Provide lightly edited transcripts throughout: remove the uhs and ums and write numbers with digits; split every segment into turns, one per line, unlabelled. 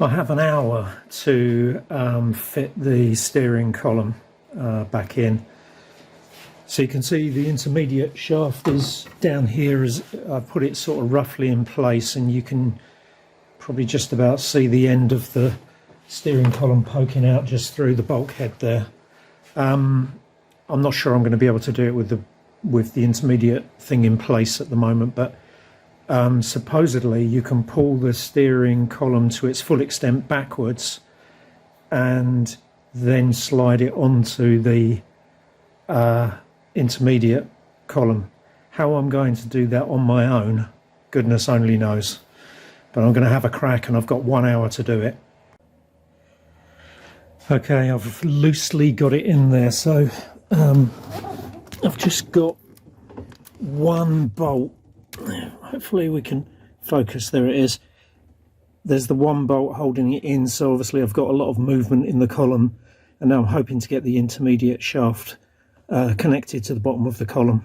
I have an hour to fit the steering column back in. So you can see the intermediate shaft is down here as I've put it sort of roughly in place, and you can probably just about see the end of the steering column poking out just through the bulkhead there. I'm not sure I'm going to be able to do it with the intermediate thing in place at the moment, but supposedly you can pull the steering column to its full extent backwards and then slide it onto the intermediate column. How I'm going to do that on my own, goodness only knows, but I'm going to have a crack, and I've got 1 hour to do it. Okay, I've loosely got it in there, so I've just got one bolt. Hopefully we can focus. There it is. There's the one bolt holding it in, so obviously I've got a lot of movement in the column, and now I'm hoping to get the intermediate shaft connected to the bottom of the column.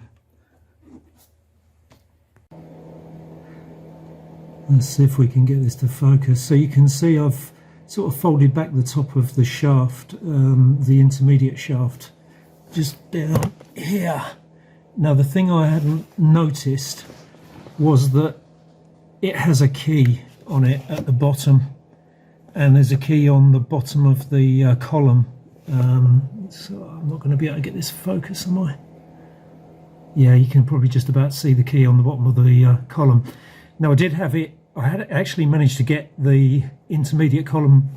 Let's see if we can get this to focus. So you can see I've sort of folded back the top of the shaft, the intermediate shaft, just down here. Now the thing I hadn't noticed was that it has a key on it at the bottom, and there's a key on the bottom of the column. So I'm not going to be able to get this focus, am I? Yeah, you can probably just about see the key on the bottom of the column. Now I had actually managed to get the intermediate column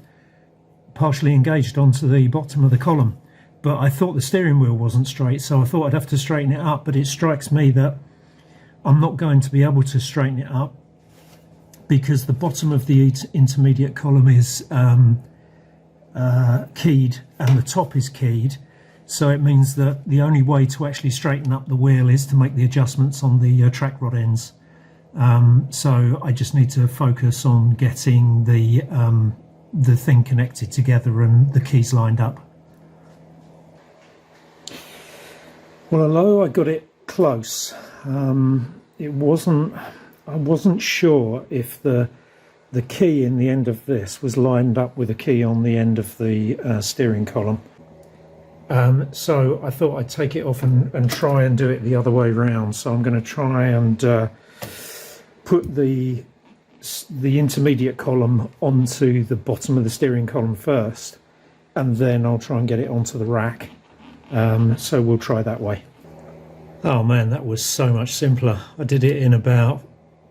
partially engaged onto the bottom of the column, but I thought the steering wheel wasn't straight, so I thought I'd have to straighten it up, but it strikes me that I'm not going to be able to straighten it up because the bottom of the intermediate column is keyed and the top is keyed, so it means that the only way to actually straighten up the wheel is to make the adjustments on the track rod ends. So I just need to focus on getting the thing connected together and the keys lined up. Well, although I got it close, I wasn't sure if the key in the end of this was lined up with the key on the end of the steering column. So I thought I'd take it off and try and do it the other way round. So I'm going to try and put the intermediate column onto the bottom of the steering column first, and then I'll try and get it onto the rack. So we'll try that way. Oh man, that was so much simpler. I did it in about,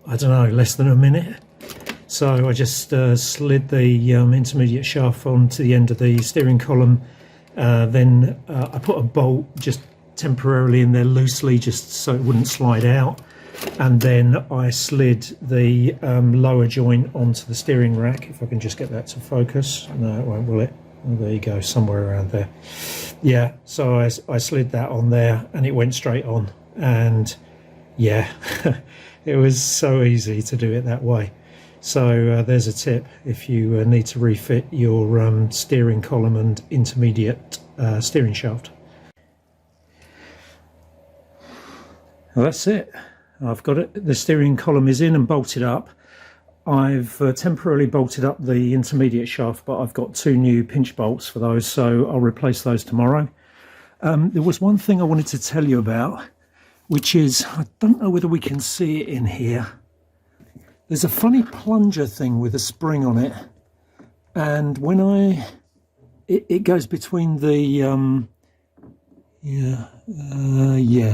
I don't know, less than a minute. So I just slid the intermediate shaft onto the end of the steering column. Then I put a bolt just temporarily in there loosely, just so it wouldn't slide out. And then I slid the lower joint onto the steering rack. If I can just get that to focus. No, it won't, will it? Oh, there you go, somewhere around there. Yeah, so I slid that on there and it went straight on. And yeah, it was so easy to do it that way. So there's a tip if you need to refit your steering column and intermediate steering shaft. Well, that's it. I've got it. The steering column is in and bolted up. I've temporarily bolted up the intermediate shaft, but I've got 2 new pinch bolts for those, so I'll replace those tomorrow. There was one thing I wanted to tell you about, which is, I don't know whether we can see it in here. There's a funny plunger thing with a spring on it, and when it goes between the yeah,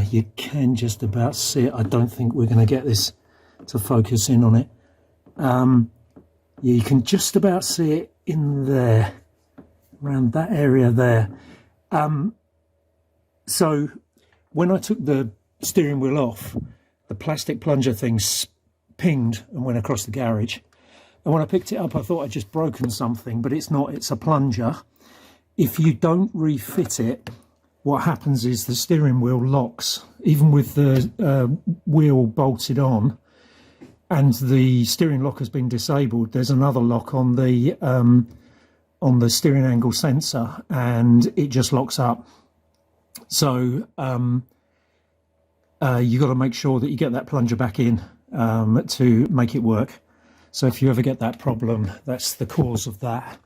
you can just about see it. I don't think we're going to get this to focus in on it. Yeah, you can just about see it in there, around that area there. So when I took the steering wheel off, the plastic plunger thing pinged and went across the garage. And when I picked it up, I thought I'd just broken something, but it's not. It's a plunger. If you don't refit it, what happens is the steering wheel locks, even with the wheel bolted on and the steering lock has been disabled. There's another lock on the steering angle sensor, and it just locks up. So you got to make sure that you get that plunger back in to make it work. So if you ever get that problem, that's the cause of that.